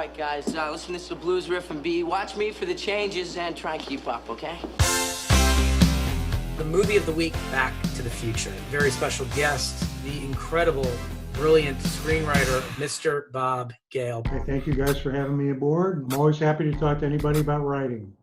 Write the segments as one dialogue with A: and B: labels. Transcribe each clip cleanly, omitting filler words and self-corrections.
A: right, guys, listen, this is a blues riff and B. Watch me for the changes and try and keep up, okay?
B: The movie of the week, Back to the Future. Very special guest, the incredible, brilliant screenwriter, Mr. Bob Gale.
C: Hey, thank you guys for having me aboard. I'm always happy to talk to anybody about writing.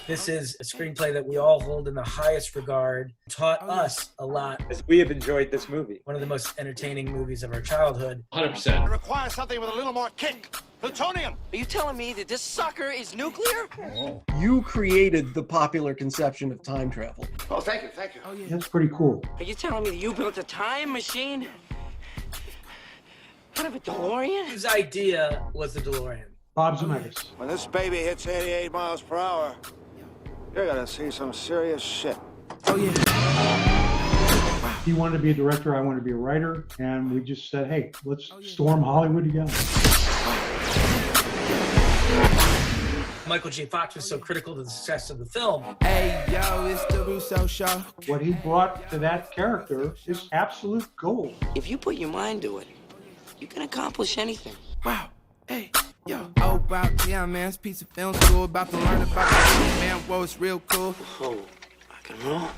B: This is a screenplay that we all hold in the highest regard. Taught us a lot.
D: We have enjoyed this movie.
B: One of the most entertaining movies of our childhood.
D: 100%.
E: It requires something with a little more kick. Plutonium!
A: Are you telling me that this sucker is nuclear?
D: Oh.
F: You created the popular conception of time travel.
E: Oh, thank you, thank you.
A: Oh, yeah.
C: That's pretty cool.
A: Are you telling me that you built a time machine? Kind of a DeLorean?
B: Whose idea was the DeLorean?
C: Bob Zemeckis.
E: When this baby hits 88 miles per hour, you're gonna see some serious shit.
A: Oh, yeah.
C: He wanted to be a director, I wanted to be a writer, and we just said, hey, let's storm Hollywood together.
B: Michael J. Fox was so critical to the success of the film.
G: Hey, yo, it's the Russo Show.
C: What he brought to that character is absolute gold.
A: If you put your mind to it, you can accomplish anything.
G: Wow. Hey, yo. Oh, about, yeah, man, it's a piece of film school. About to learn about the man. Whoa, it's real cool.
A: Oh, rock and roll.